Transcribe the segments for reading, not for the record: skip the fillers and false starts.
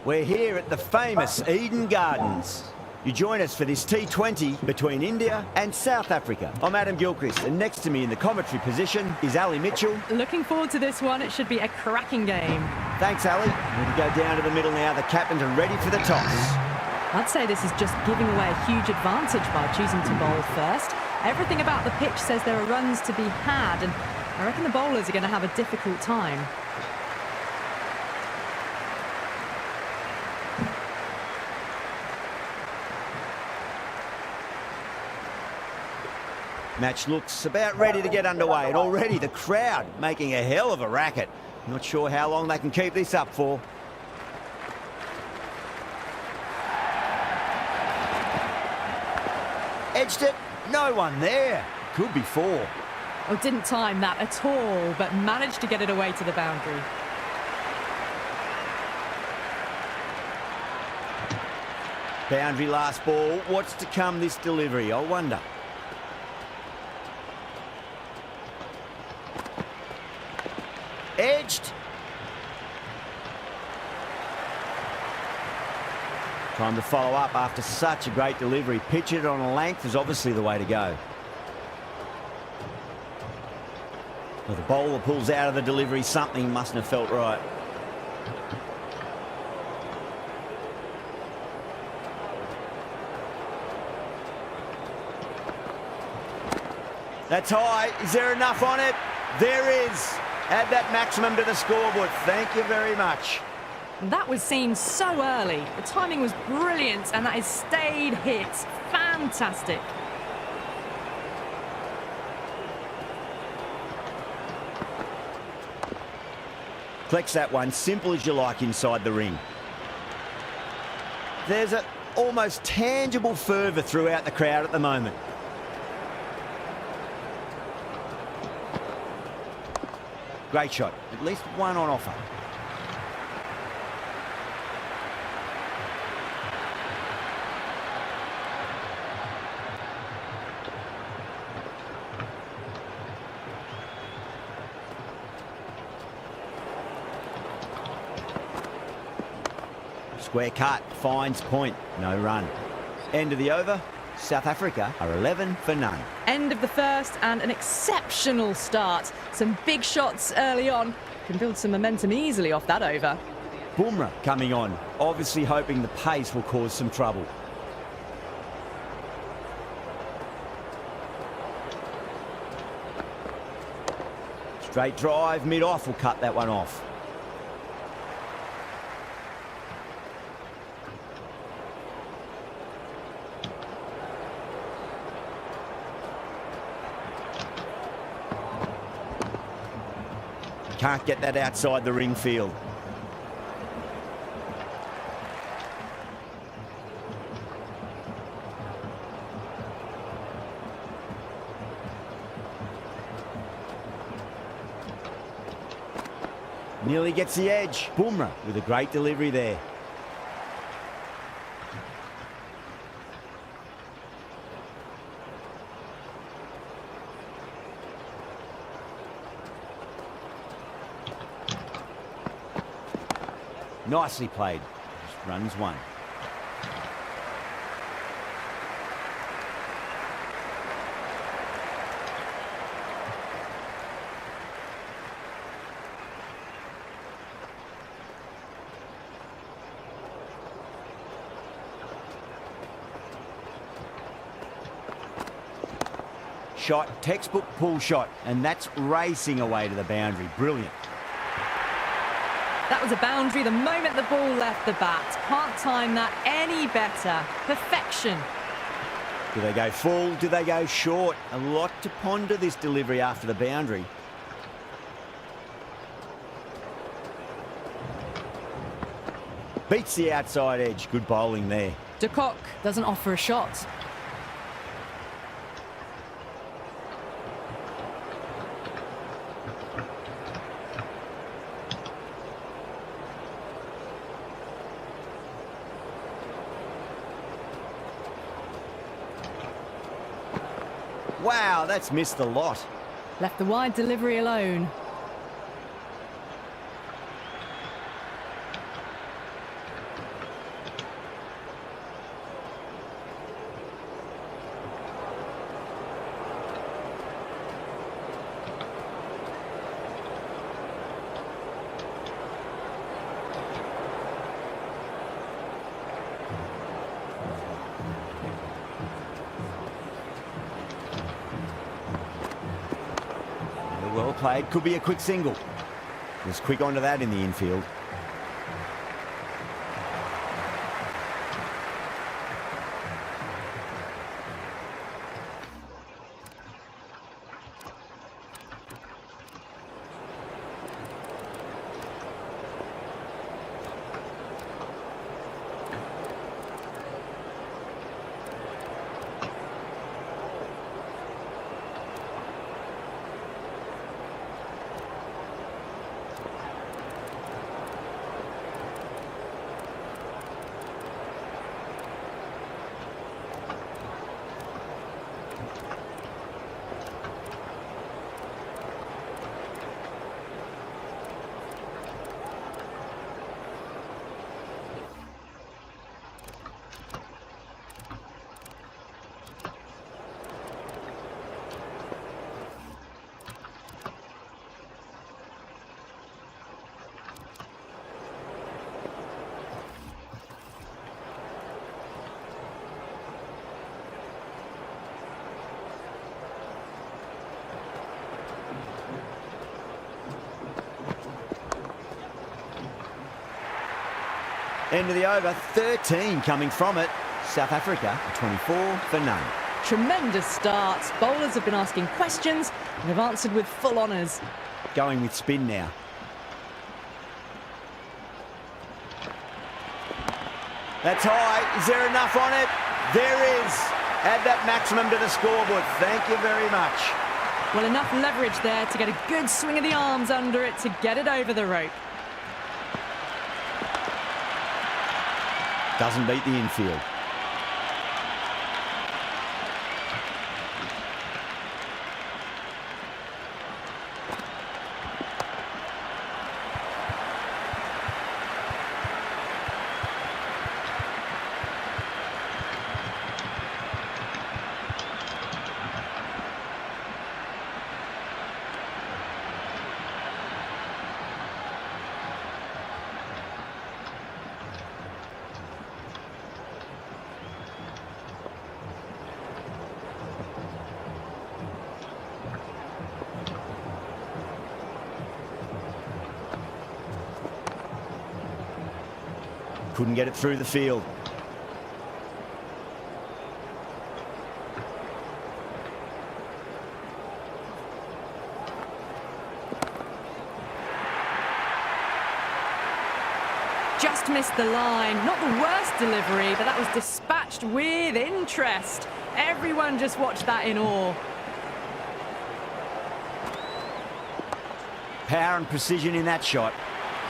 We're here at the famous Eden Gardens. You join us for this T20 between India and South Africa. I'm Adam Gilchrist, and next to me in the commentary position is Ali Mitchell. Looking forward to this one. It should be a cracking game. Thanks, Ali. We're to go down to the middle now. The captains are ready for the toss. I'd say this is just giving away a huge advantage by choosing to bowl first. Everything about the pitch says there are runs to be had, and I reckon the bowlers are going to have a difficult time. Match looks about ready to get underway, and already the crowd making a hell of a racket. Not sure how long they can keep this up for. Edged it, no one there. Could be four. Oh, didn't time that at all, but managed to get it away to the boundary. Boundary last ball. What's to come this delivery, I wonder. Edged. Time to follow up after such a great delivery. Pitch it on a length is obviously the way to go. Well, the bowler pulls out of the delivery. Something mustn't have felt right. That's high. Is there enough on it? There is. Add that maximum to the scoreboard. Thank you very much. That was seen so early. The timing was brilliant, and that is stayed hit. Fantastic. Collects that one, simple as you like inside the ring. There's an almost tangible fervour throughout the crowd at the moment. Great shot, at least one on offer. Square cut, finds point, no run. End of the over, South Africa are 11 for none. End of the first, and an exceptional start. Some big shots early on. Can build some momentum easily off that over. Bumrah coming on, obviously hoping the pace will cause some trouble. Straight drive, mid-off will cut that one off. Can't get that outside the ring field. Nearly gets the edge. Bumrah with a great delivery there. Nicely played. Just runs one. Shot, textbook pull shot, and that's racing away to the boundary. Brilliant. That was a boundary the moment the ball left the bat. Can't time that any better. Perfection. Do they go full? Do they go short? A lot to ponder this delivery after the boundary. Beats the outside edge. Good bowling there. De Kock doesn't offer a shot. Wow, that's missed a lot. Left the wide delivery alone. played could be a quick single. Was quick onto that in the infield. End of the over, 13 coming from it. South Africa, 24 for none. Tremendous starts. Bowlers have been asking questions and have answered with full honours. Going with spin now. That's high. Is there enough on it? There is. Add that maximum to the scoreboard. Thank you very much. Well, enough leverage there to get a good swing of the arms under it to get it over the rope. Doesn't beat the infield. Couldn't get it through the field. Just missed the line. Not the worst delivery, but that was dispatched with interest. Everyone just watched that in awe. Power and precision in that shot.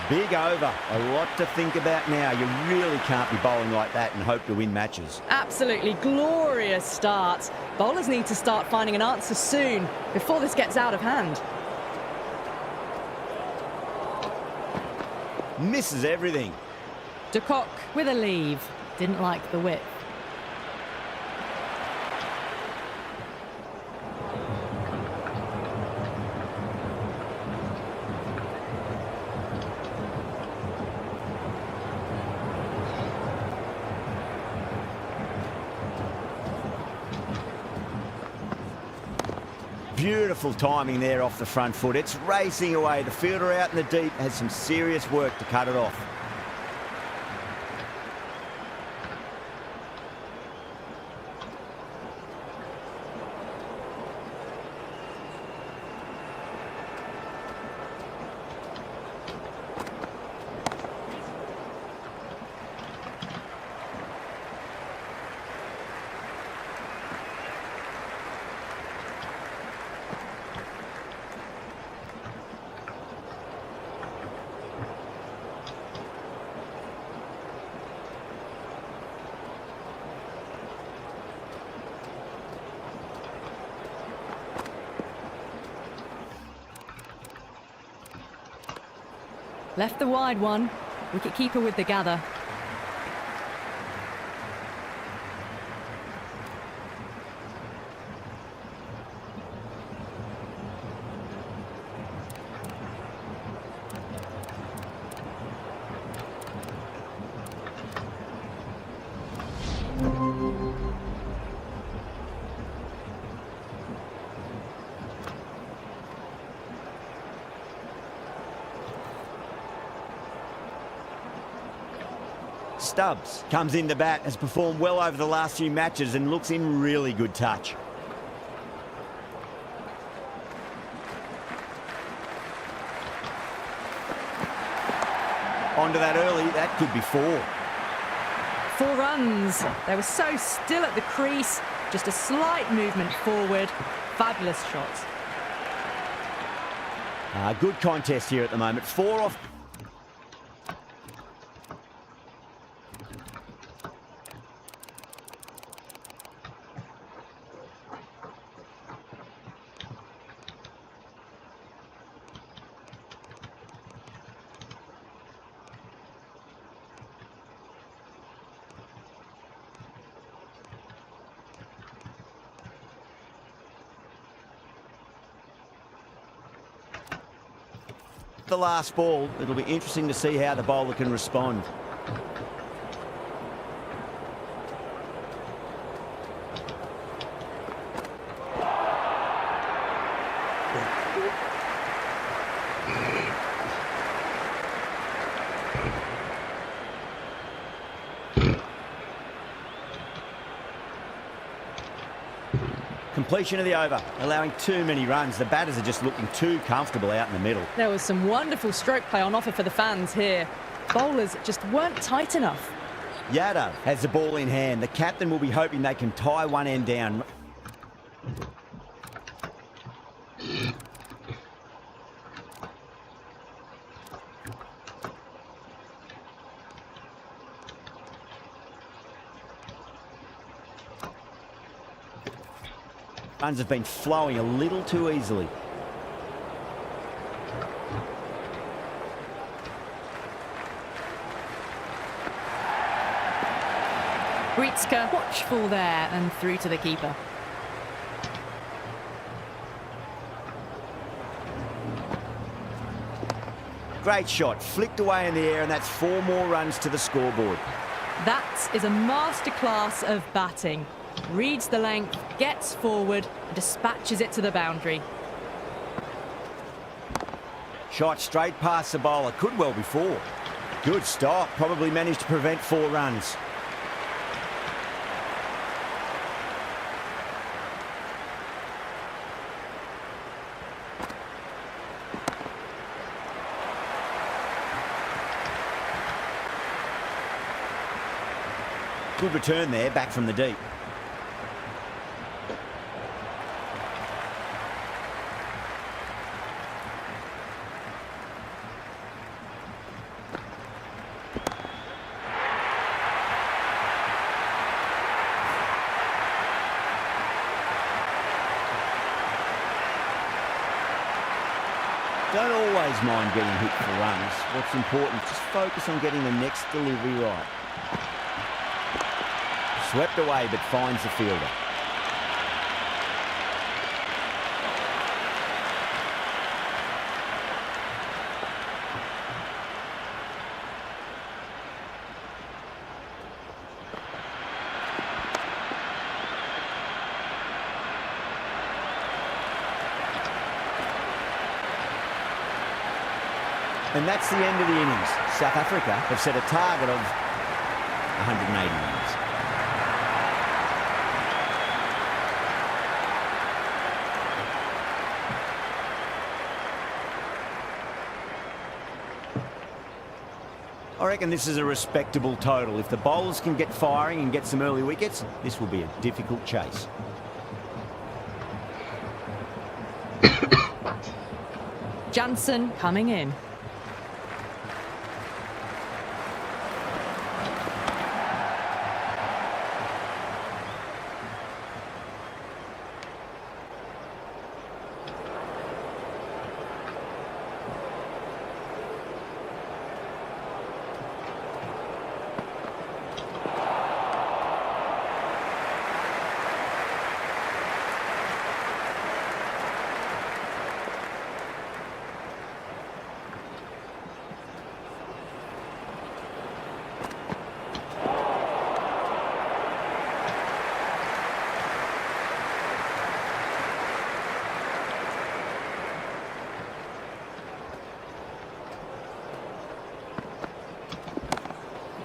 Big over. A lot to think about now. You really can't be bowling like that and hope to win matches. Absolutely glorious start. Bowlers need to start finding an answer soon before this gets out of hand. Misses everything. De Kock with a leave. Didn't like the width. Beautiful timing there off the front foot. It's racing away. The fielder out in the deep has some serious work to cut it off. Left the wide one. Wicket-keeper with the gather. Stubbs comes in to bat, has performed well over the last few matches and looks in really good touch. Onto that early, that could be 4. 4 runs. They were so still at the crease. Just a slight movement forward. Fabulous shots. Good contest here at the moment. 4 off. The last ball, it'll be interesting to see how the bowler can respond. Completion of the over, allowing too many runs. The batters are just looking too comfortable out in the middle. There was some wonderful stroke play on offer for the fans here. Bowlers just weren't tight enough. Yadav has the ball in hand. The captain will be hoping they can tie one end down. Runs have been flowing a little too easily. Britzka watchful there and through to the keeper. Great shot, flicked away in the air, and that's 4 more runs to the scoreboard. That is a masterclass of batting. Reads the length, gets forward, dispatches it to the boundary. Shot straight past the bowler, could well be 4. Good stop, probably managed to prevent 4 runs. Good return there, back from the deep. Don't always mind getting hit for runs. What's important is just focus on getting the next delivery right. Swept away but finds the fielder. And that's the end of the innings. South Africa have set a target of 180 runs. I reckon this is a respectable total. If the bowlers can get firing and get some early wickets, this will be a difficult chase. Jansen coming in.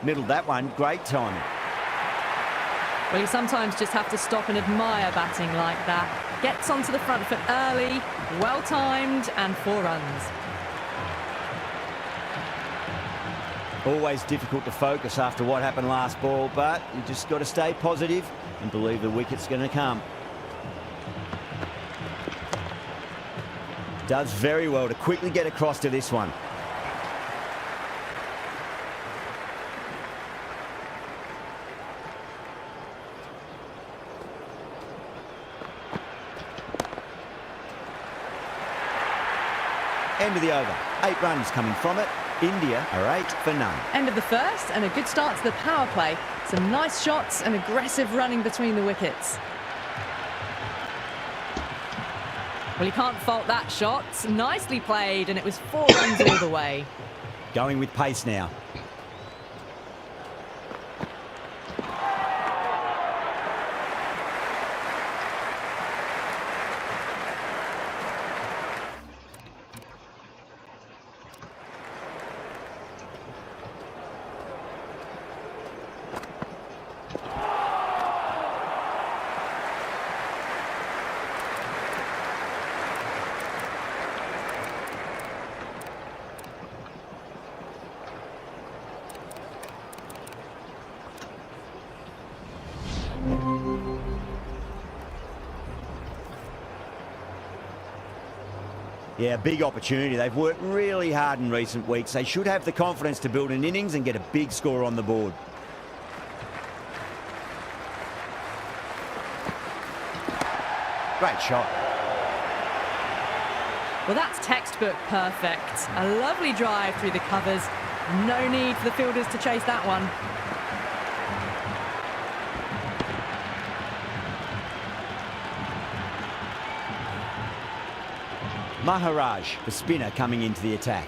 Middled that one, great timing. Well, you sometimes just have to stop and admire batting like that. Gets onto the front foot early, well-timed, and 4 runs. Always difficult to focus after what happened last ball, but you just got to stay positive and believe the wicket's going to come. Does very well to quickly get across to this one. End of the over. 8 runs coming from it. India are 8 for none. End of the first, and a good start to the power play. Some nice shots and aggressive running between the wickets. Well, you can't fault that shot. Nicely played, and it was 4 runs all the way. Going with pace now. Yeah, big opportunity. They've worked really hard in recent weeks. They should have the confidence to build an innings and get a big score on the board. Great shot. Well, that's textbook perfect. A lovely drive through the covers. No need for the fielders to chase that one. Maharaj, the spinner, coming into the attack.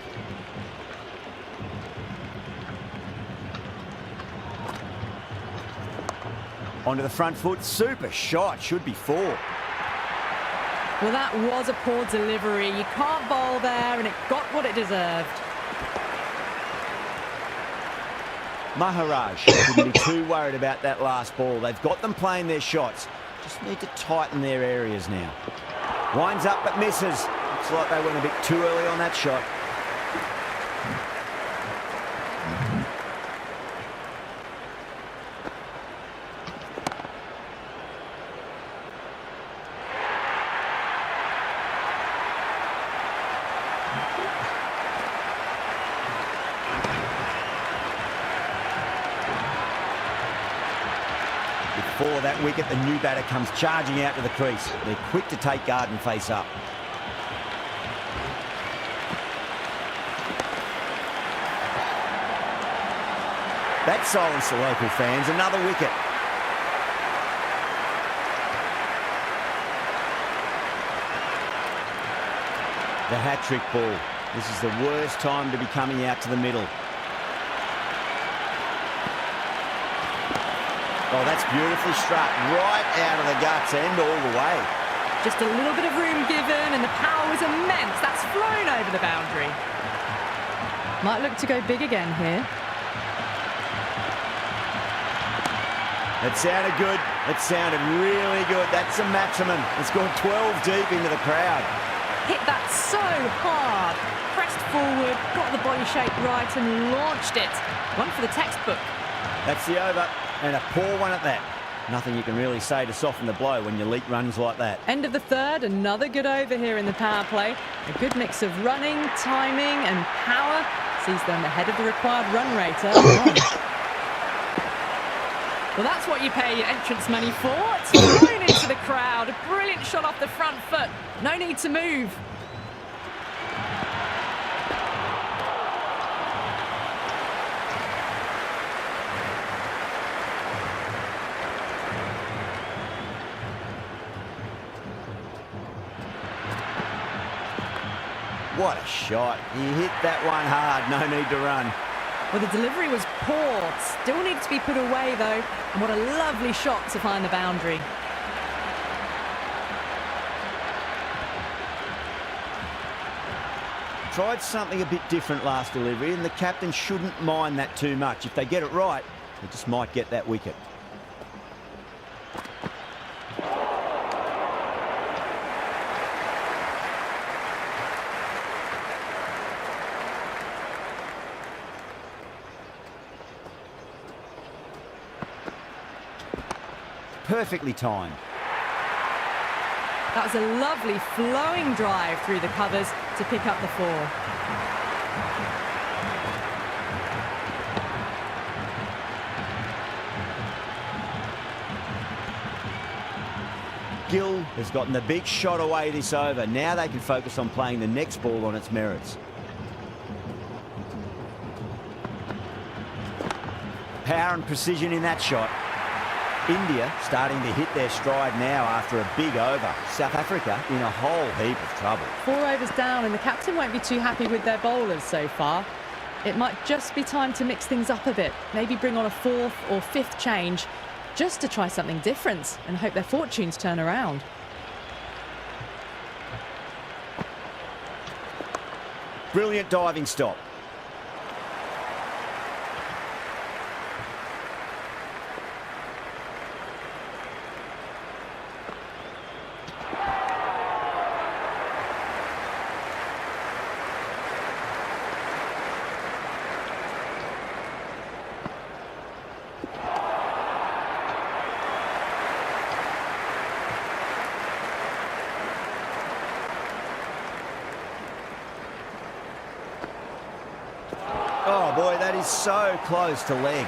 Onto the front foot, super shot, should be 4. Well, that was a poor delivery. You can't bowl there, and it got what it deserved. Maharaj shouldn't be too worried about that last ball. They've got them playing their shots. Just need to tighten their areas now. Winds up but misses. Looks like they went a bit too early on that shot. Before that wicket, the new batter comes charging out to the crease. They're quick to take guard and face up. That silenced the local fans. Another wicket. The hat-trick ball. This is the worst time to be coming out to the middle. Oh, that's beautifully struck. Right out of the guts end all the way. Just a little bit of room given, and the power was immense. That's flown over the boundary. Might look to go big again here. It sounded good. It sounded really good. That's a maximum. It's gone 12 deep into the crowd. Hit that so hard. Pressed forward, got the body shape right, and launched it. One for the textbook. That's the over, and a poor one at that. Nothing you can really say to soften the blow when you leak runs like that. End of the third, another good over here in the power play. A good mix of running, timing, and power sees them ahead of the required run rate early on. Well, that's what you pay your entrance money for. It's thrown into the crowd. A brilliant shot off the front foot. No need to move. What a shot. He hit that one hard. No need to run. Well, the delivery was poor. Still needs to be put away, though. And what a lovely shot to find the boundary. tried something a bit different last delivery, and the captain shouldn't mind that too much. If they get it right, they just might get that wicket. Perfectly timed. That was a lovely flowing drive through the covers to pick up the 4. Gill has gotten the big shot away this over. Now they can focus on playing the next ball on its merits. Power and precision in that shot. India starting to hit their stride now after a big over. South Africa in a whole heap of trouble. 4 overs down, and the captain won't be too happy with their bowlers so far. It might just be time to mix things up a bit. Maybe bring on a 4th or 5th change just to try something different and hope their fortunes turn around. Brilliant diving stop. Oh boy, that is so close to leg.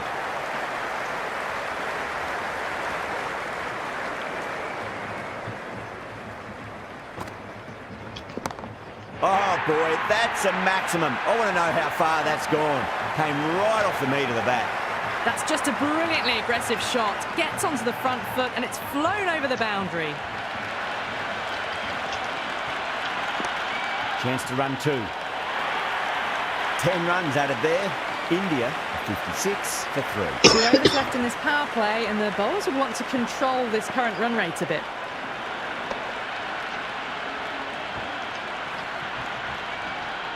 Oh boy, that's a maximum. I want to know how far that's gone. Came right off the meat of the bat. That's just a brilliantly aggressive shot. Gets onto the front foot and it's flown over the boundary. Chance to run 2. 10 runs added there. India 56 for 3. 2 overs left in this power play, and the bowlers would want to control this current run rate a bit.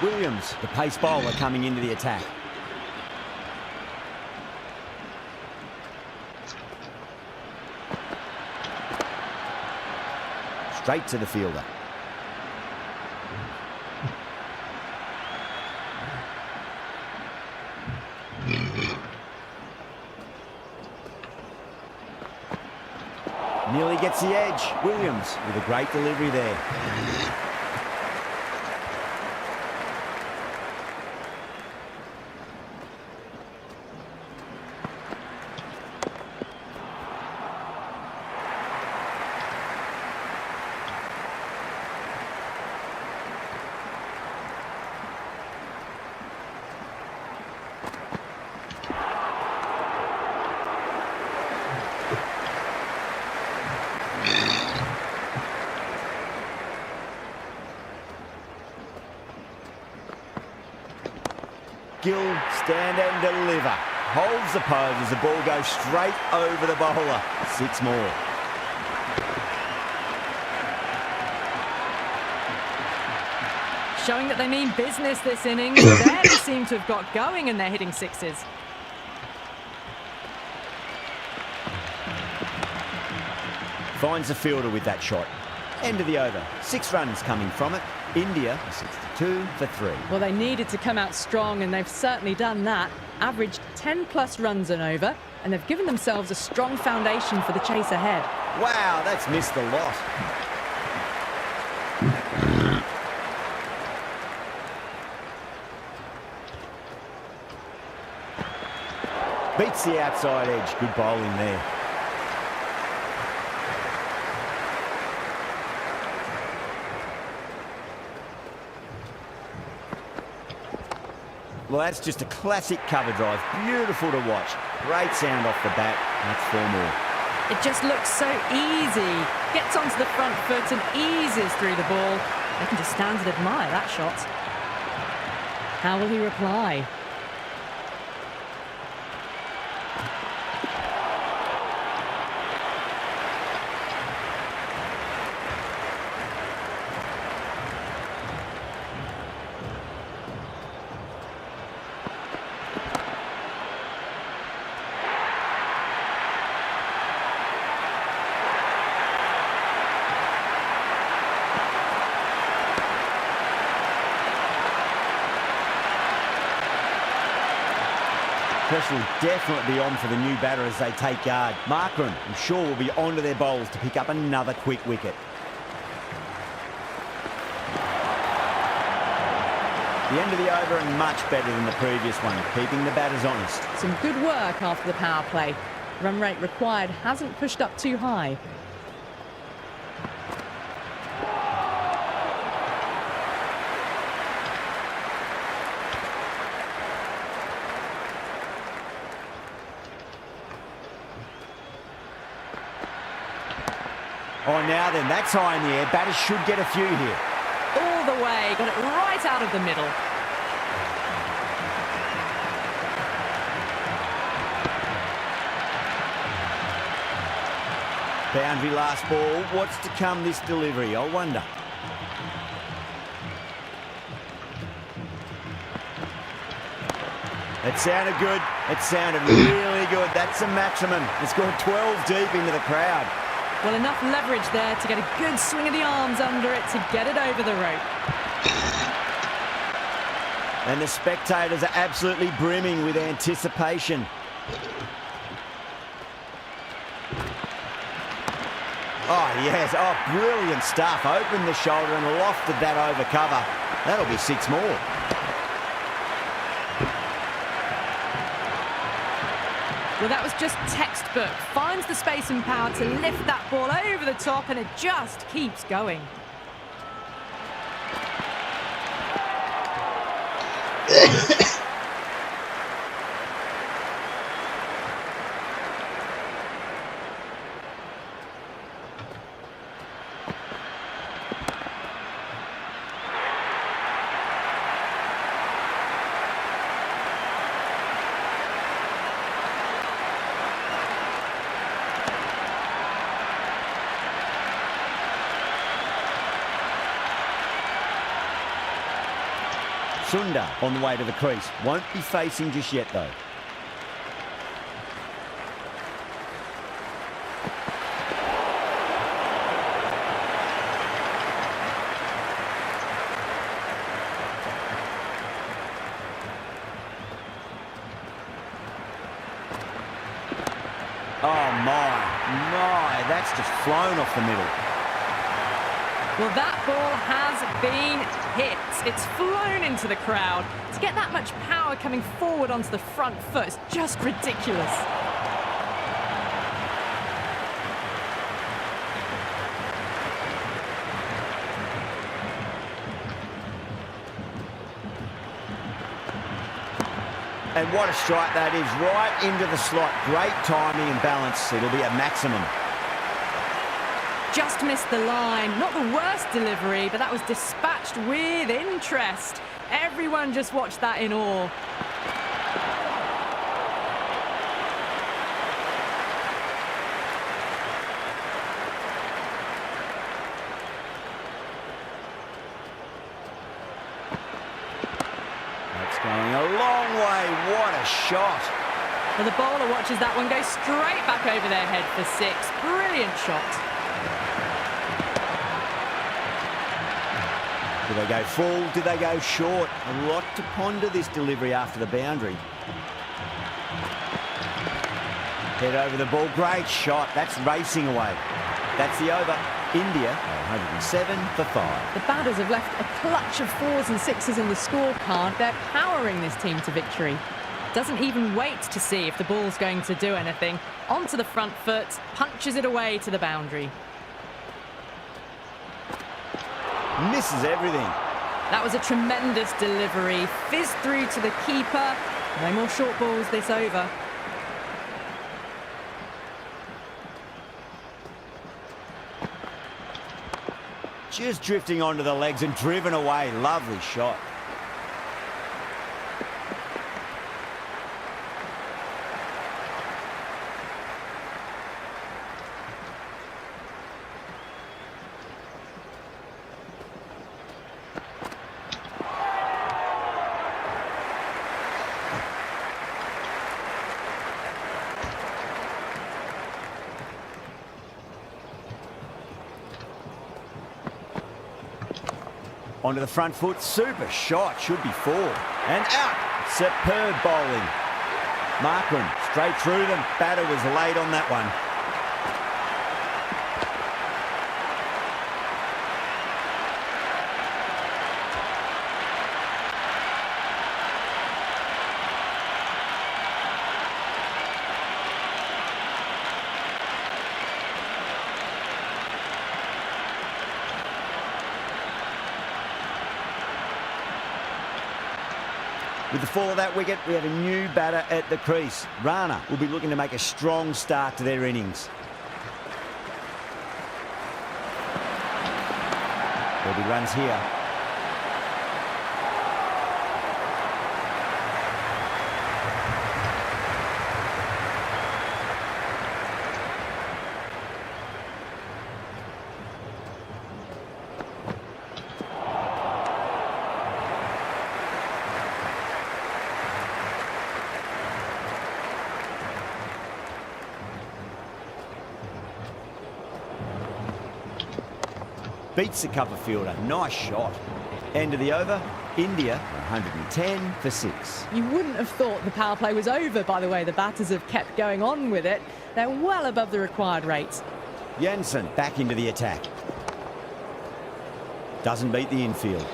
Williams, the pace bowler, coming into the attack. Straight to the fielder. Nearly gets the edge. Williams with a great delivery there. Gill, stand and deliver. Holds the pose as the ball goes straight over the bowler. 6 more. Showing that they mean business this innings. They seem to have got going and they're hitting 6s. Finds the fielder with that shot. End of the over. 6 runs coming from it. India 62 for 3. Well, they needed to come out strong, and they've certainly done that. Averaged 10+ runs an over, and they've given themselves a strong foundation for the chase ahead. Wow, that's missed a lot. Beats the outside edge. Good bowling there. Well, that's just a classic cover drive. Beautiful to watch. Great sound off the bat. That's 4 more. It just looks so easy. Gets onto the front foot and eases through the ball. They can just stand and admire that shot. How will he reply? pressure will definitely be on for the new batter as they take guard. Markram, I'm sure, will be onto their bowls to pick up another quick wicket. The end of the over and much better than the previous one, keeping the batters honest. Some good work after the power play. Run rate required hasn't pushed up too high. Oh, now then, that's high in the air. Batters should get a few here. All the way, got it right out of the middle. Boundary last ball. What's to come this delivery, I wonder. It sounded good. It sounded really good. That's the maximum. It's gone 12 deep into the crowd. Well, enough leverage there to get a good swing of the arms under it to get it over the rope. And the spectators are absolutely brimming with anticipation. Oh, yes. Oh, brilliant stuff. Opened the shoulder and lofted that over cover. That'll be 6 more. Well, that was just textbook. Finds the space and power to lift that ball over the top, and it just keeps going. Sundar on the way to the crease. Won't be facing just yet, though. Oh, my, that's just flown off the middle. Well, that ball has been hit. It's flown into the crowd. To get that much power coming forward onto the front foot is just ridiculous. And what a strike that is, right into the slot. Great timing and balance. It'll be a maximum. Just missed the line. Not the worst delivery, but that was dispatched with interest. Everyone just watched that in awe. That's going a long way. What a shot. Well, the bowler watches that one go straight back over their head for 6. Brilliant shot. Do they go full? Do they go short? A lot to ponder this delivery after the boundary. Head over the ball. Great shot. That's racing away. That's the over. India, 107 for 5. The batters have left a clutch of 4s and 6s in the scorecard. They're powering this team to victory. Doesn't even wait to see if the ball's going to do anything. Onto the front foot, punches it away to the boundary. Misses everything. That was a tremendous delivery. Fizzed through to the keeper. No more short balls this over. Just drifting onto the legs and driven away. Lovely shot. Onto the front foot, super shot, should be 4. And out, superb bowling. Markman, straight through them. Batter was late on that one. With the fall of that wicket, we have a new batter at the crease. Rana will be looking to make a strong start to their innings. There'll be runs here. Beats the cover fielder. Nice shot. End of the over. India 110 for 6. You wouldn't have thought the power play was over by the way the batters have kept going on with it. They're well above the required rates. Jansen back into the attack. Doesn't beat the infield.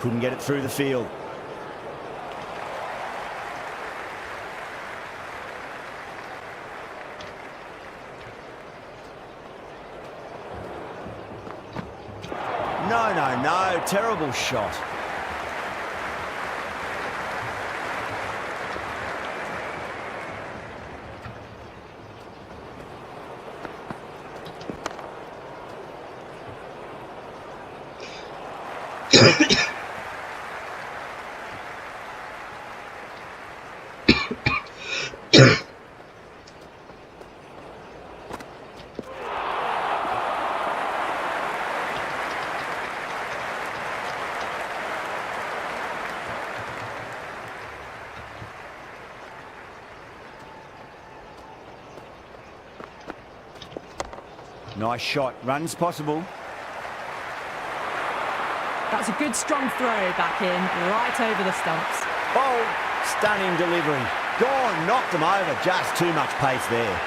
Couldn't get it through the field. No. Terrible shot. Nice shot. Runs possible. That's a good strong throw back in, right over the stumps. Oh, stunning delivery. Gone, knocked him over. Just too much pace there.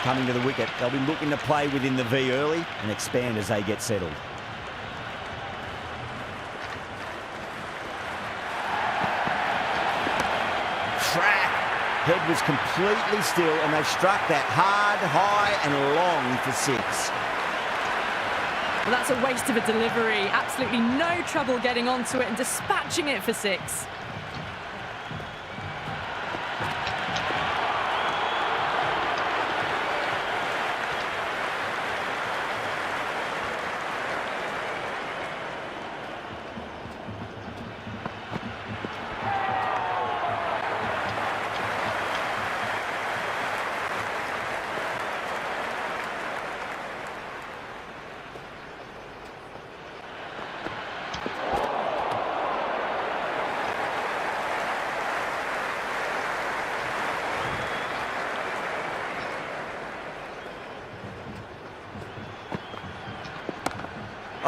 Coming to the wicket, they'll be looking to play within the V early and expand as they get settled. Track. Head was completely still and they've struck that hard, high and long for 6. Well, that's a waste of a delivery. Absolutely no trouble getting onto it and dispatching it for 6.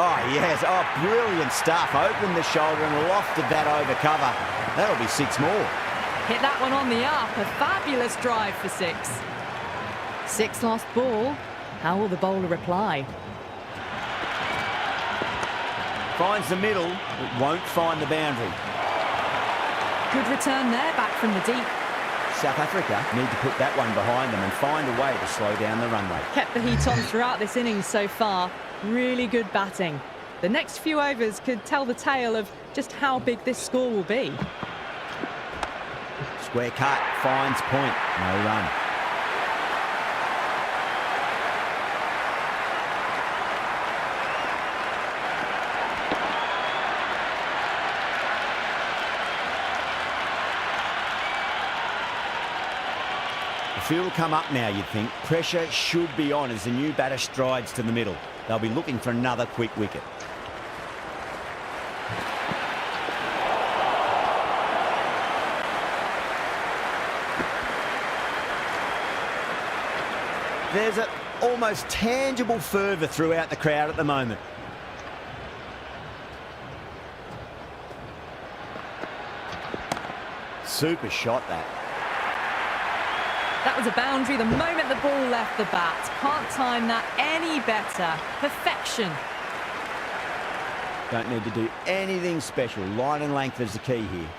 Oh, yes. Oh, brilliant stuff. Opened the shoulder and lofted that over cover. That'll be 6 more. Hit that one on the up. A fabulous drive for 6. 6 last ball. How will the bowler reply? Finds the middle, but won't find the boundary. Good return there, back from the deep. South Africa need to put that one behind them and find a way to slow down the run rate. Kept the heat on throughout this innings so far. Really good batting. The next few overs could tell the tale of just how big this score will be. Square cut, finds point, no run. The field will come up now, you'd think. Pressure should be on as the new batter strides to the middle. They'll be looking for another quick wicket. There's an almost tangible fervour throughout the crowd at the moment. Super shot, that. That was a boundary the moment the ball left the bat. Can't time that any better. Perfection. Don't need to do anything special. Line and length is the key here.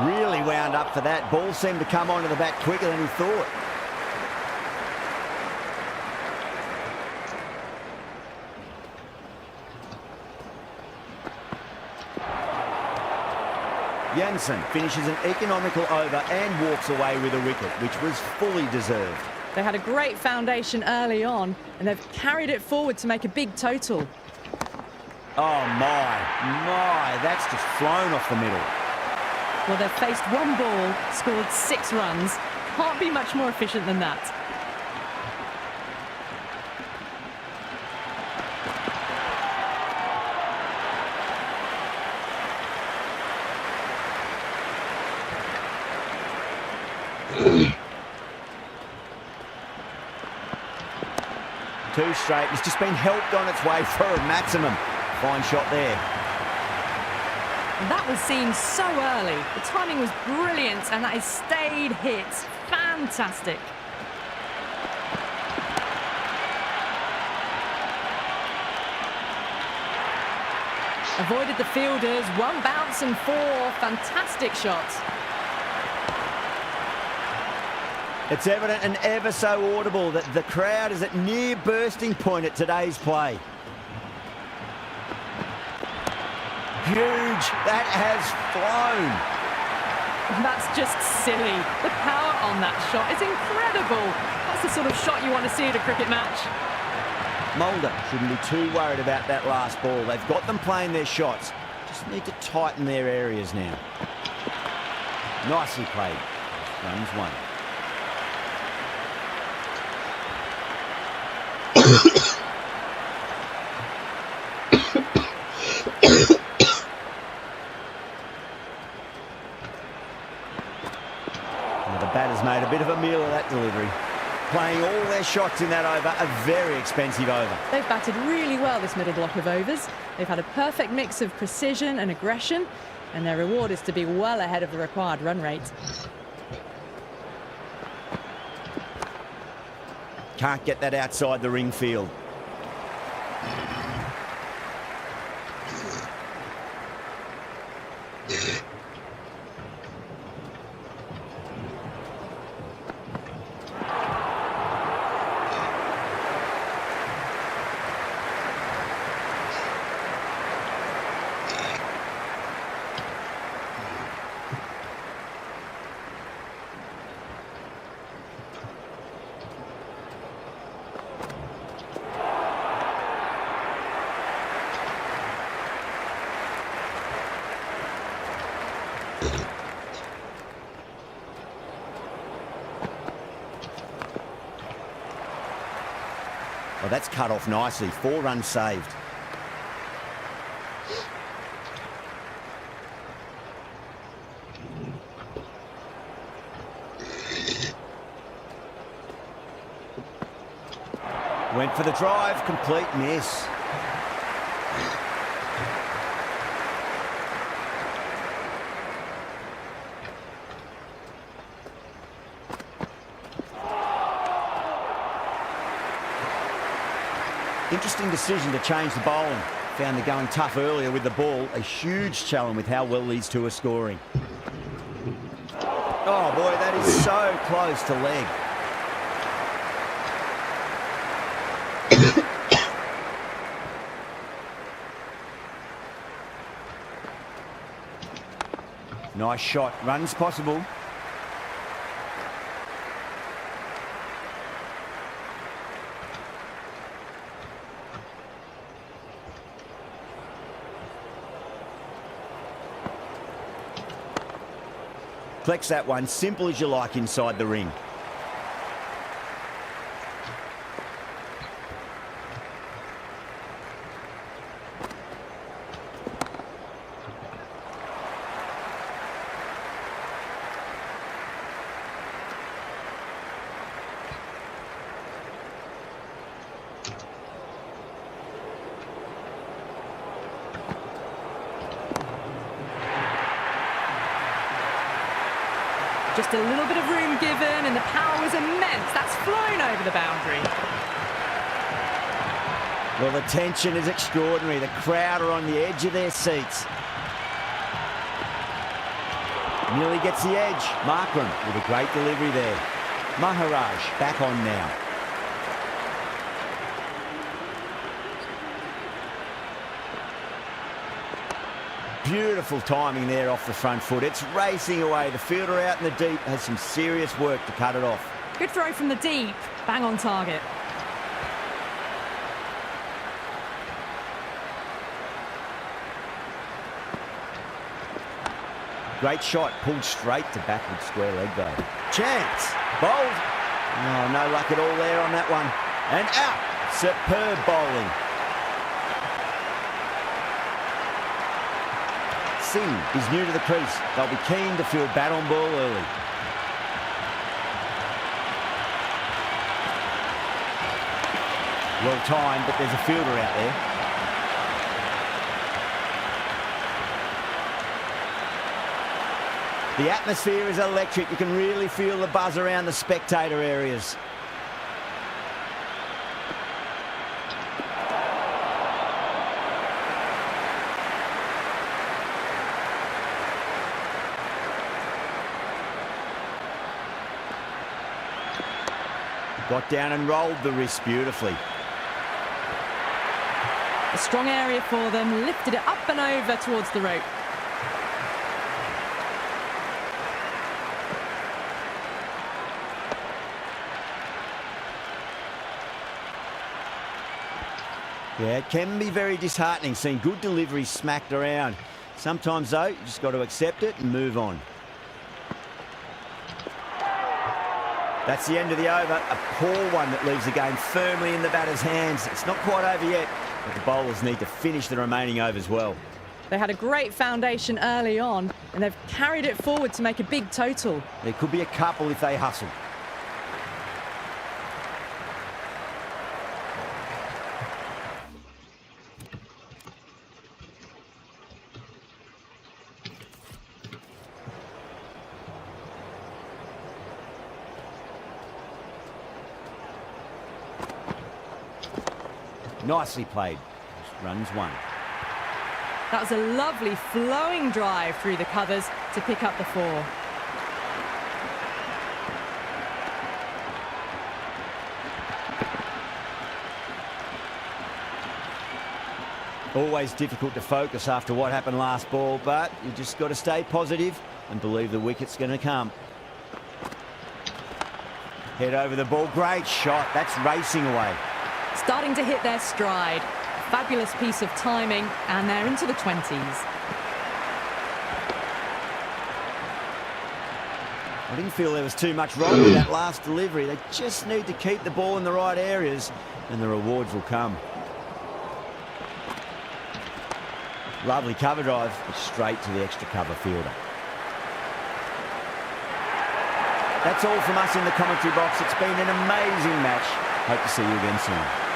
Really wound up for that. Ball seemed to come onto the bat quicker than he thought. Jansen finishes an economical over and walks away with a wicket, which was fully deserved. They had a great foundation early on, and they've carried it forward to make a big total. Oh my, that's just flown off the middle. Well, they've faced one ball, scored 6 runs. Can't be much more efficient than that. Two straight. It's just been helped on its way for a maximum. Fine shot there. And that was seen so early. The timing was brilliant, and that is stayed hits. Fantastic. Avoided the fielders. 1 bounce and 4. Fantastic shots. It's evident and ever so audible that the crowd is at near bursting point at today's play. Huge. That has flown. That's just silly. The power on that shot is incredible. That's the sort of shot you want to see at a cricket match. Mulder shouldn't be too worried about that last ball. They've got them playing their shots. Just need to tighten their areas now. Nicely played. Runs 1. The batter's made a bit of a meal of that delivery. Playing all their shots in that over, a very expensive over. They've batted really well this middle block of overs. They've had a perfect mix of precision and aggression, and their reward is to be well ahead of the required run rate. Can't get that outside the ring field. Well, that's cut off nicely. 4 runs saved. Went for the drive. Complete miss. Interesting decision to change the bowling. Found they're going tough earlier with the ball. A huge challenge with how well these two are scoring. Oh boy, that is so close to leg. Nice shot. Runs possible. Collects that one, simple as you like inside the ring. Just a little bit of room given, and the power was immense. That's flown over the boundary. Well, the tension is extraordinary. The crowd are on the edge of their seats. Nearly gets the edge. Markram with a great delivery there. Maharaj back on now. Beautiful timing there off the front foot. It's racing away. The fielder out in the deep has some serious work to cut it off. Good throw from the deep. Bang on target. Great shot. Pulled straight to backward square leg though. Chance. Bowled. Oh, no luck at all there on that one. And out. Superb bowling. Singh is new to the crease. They'll be keen to field bat on ball early. Well timed, but there's a fielder out there. The atmosphere is electric. You can really feel the buzz around the spectator areas. Got down and rolled the wrist beautifully. A strong area for them, lifted it up and over towards the rope. Yeah, it can be very disheartening seeing good deliveries smacked around. Sometimes though, you just got to accept it and move on. That's the end of the over. A poor one that leaves the game firmly in the batter's hands. It's not quite over yet, but the bowlers need to finish the remaining overs well. They had a great foundation early on, and they've carried it forward to make a big total. There could be a couple if they hustle. Nicely played. Just runs one. That was a lovely flowing drive through the covers to pick up the 4. Always difficult to focus after what happened last ball, but you just got to stay positive and believe the wicket's going to come. Head over the ball. Great shot. That's racing away. Starting to hit their stride. Fabulous piece of timing, and they're into the 20s. I didn't feel there was too much wrong with that last delivery. They just need to keep the ball in the right areas, and the rewards will come. Lovely cover drive, straight to the extra cover fielder. That's all from us in the commentary box. It's been an amazing match. Hope to see you again soon.